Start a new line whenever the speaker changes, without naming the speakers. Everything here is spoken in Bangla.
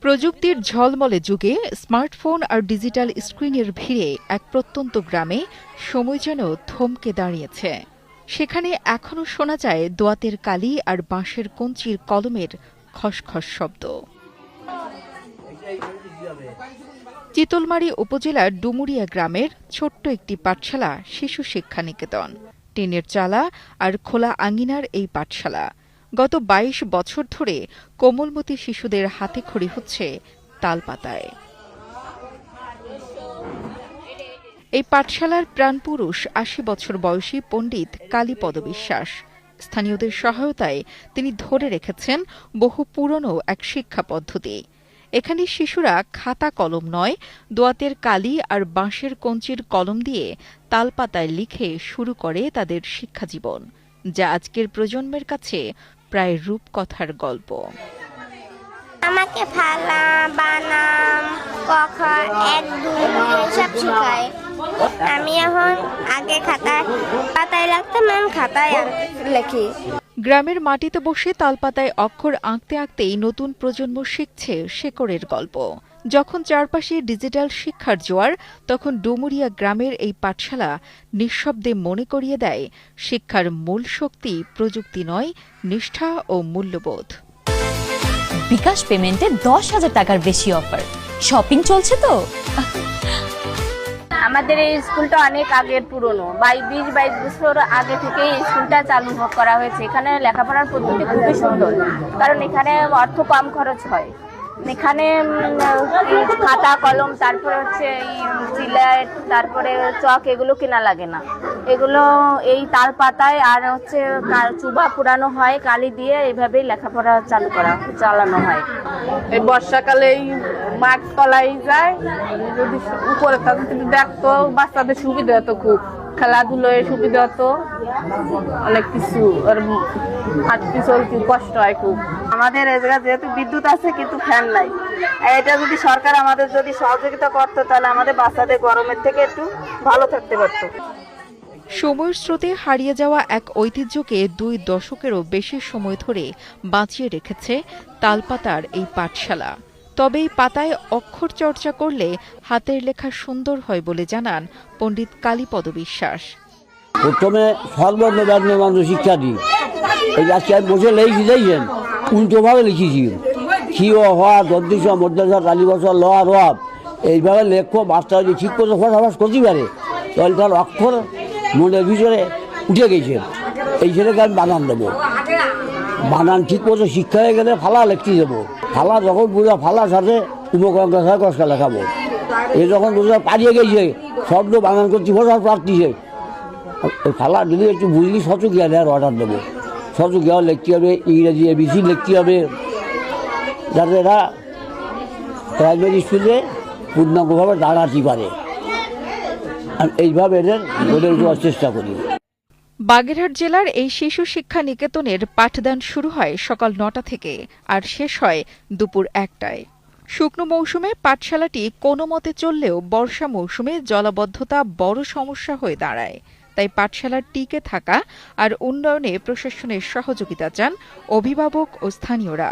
প্রযুক্তির ঝলমলে যুগে স্মার্টফোন আর ডিজিটাল স্ক্রিনের ভিড়ে এক প্রত্যন্ত গ্রামে সময় যেন থমকে দাঁড়িয়েছে। সেখানে এখনো শোনা যায় দোয়াতের কালি আর বাঁশের কঞ্চির কলমের খসখস শব্দ। চিতলমারী উপজেলার ডুমুরিয়া গ্রামের ছোট্ট একটি পাঠশালা শিশু শিক্ষা নিকেতন। টিনের চালা আর খোলা আঙিনার এই পাঠশালা গত ২২ বছর ধরে কোমলমতি শিশুদের হাতেখড়ি হচ্ছে তালপাতায়। এই পাঠশালার প্রাণপুরুষ ৮০ বছর বয়সী পণ্ডিত কালীপদ বিশ্বাস। স্থানীয়দের সহায়তায় তিনি ধরে রেখেছেন বহু পুরনো এক শিক্ষা পদ্ধতি। এখানে শিশুরা খাতা কলম নয়, দোয়াতের কালি আর বাঁশের কঞ্চির কলম দিয়ে তালপাতায় লিখে শুরু করে তাদের শিক্ষাজীবন, যা আজকের প্রজন্মের কাছে প্রায় রূপকথার গল্প।
আমাকে ফালা, বানাম, ক, খ, ১, ২ এসব শেখায়। আমি এখন আগে পাতায় লাগতাম, এখন খাতায় লেখি।
গ্রামের মাটিতে বসে তালপাতায় অক্ষর আঁকতে আঁকতেই নতুন প্রজন্ম শিখছে শেকড়ের গল্প। যখন চারপাশে ডিজিটাল শিক্ষার জোয়ার, তখন ডুমুরিয়া গ্রামের এই পাঠশালা নিঃশব্দে মনে করিয়ে দেয় শিক্ষার মূল শক্তি প্রযুক্তি নয়, নিষ্ঠা ও মূল্যবোধ।
বিকাশ পেমেন্টে ১০,০০০ টাকার বেশি অফার। শপিং চলছে তো।
আমাদের এই স্কুলটা অনেক আগের পুরনো, ২২ বছর আগে থেকে এই স্কুলটা চালু করা হয়েছে। এখানে লেখাপড়ার পদ্ধতি খুবই সুন্দর, কারণ এখানে অর্থ কম খরচ হয়। এখানে খাতা কলম, তারপরে হচ্ছে সিলেট, তারপরে চক, এগুলো কেনা লাগে না। এগুলো এই তাল পাতায় আর হচ্ছে চুবা পুরানো হয় কালি দিয়ে, এইভাবেই লেখাপড়া চালানো হয়।
এই বর্ষাকালে এই মাঠ তলাই যায়, যদি উপরে দেখতো বাচ্চাদের সুবিধা হতো, খুব খেলাধুলোয় সুবিধা হতো, অনেক কিছু। আর হাঁটতে চলতে কষ্ট হয় খুব।
আমাদের এই জায়গায় যেহেতু বিদ্যুৎ আছে কিন্তু ফ্যান নাই, এটা যদি সরকার আমাদের যদি সহযোগিতা করতো তাহলে আমাদের বাচ্চাদের গরমের থেকে একটু ভালো থাকতে পারতো।
সময়ের স্রোতে হারিয়ে যাওয়া এক ঐতিহ্যকে ২ দশকেরও বেশি সময় ধরে বাঁচিয়ে রেখেছে তালপাতার এই পাঠশালা। তবে এই পাতায় অক্ষর চর্চা করলে হাতের লেখা সুন্দর হয় বলে জানান পণ্ডিত কালীপদ বিশ্বাস।
প্রথমে সর্বর্ণ মানুষ শিক্ষা দিই, এই আজকে বসে লেখি যাইছেন উল্টোভাবে লিখেছি, খি ও হওয়া দর্দিস মর্যাদা কালী বছর লোহা রব, এইভাবে লেখো বাচ্চা যদি ঠিক করে ফটাফট করতে পারে তাহলে তার অক্ষর মনের ভিতরে উঠে গেছে। এই ছেলেকে আমি বানান দেবো, বানান ঠিক মতো শিক্ষা হয়ে গেলে ফালা লিখতে দেবো, ফালা যখন বুঝা ফালার সাথে উপকরণের সাথে কষ্টা লেখাবো। এই যখন বুঝা পারিয়ে গেছে শব্দ বানান করতে ফটাফট পারতিছে, ওই ফালা যদি একটু বুঝলি সচকিয়া দেওয়ার অর্ডার দেবো, সচকিয়াও লিখতে হবে, ইংরেজি ABC লিখতে হবে, যাতে এরা প্রাইমারি স্কুলে পূর্ণাঙ্গভাবে দাঁড়াতে পারে। আমি এইভাবে এদের গড়ে উঠার চেষ্টা করি।
বাগেরহাট জেলার এই শিশু শিক্ষা নিকেতনের পাঠদান শুরু হয় সকাল ৯টা থেকে আর শেষ হয় দুপুর ১টায়। শুকনো মৌসুমে পাঠশালাটি কোনো মতে চললেও বর্ষা মৌসুমে জলাবদ্ধতা বড় সমস্যা হয়ে দাঁড়ায়। তাই পাঠশালার টিকে থাকা আর উন্নয়নে প্রশাসনের সহযোগিতা চান অভিভাবক ও স্থানীয়রা।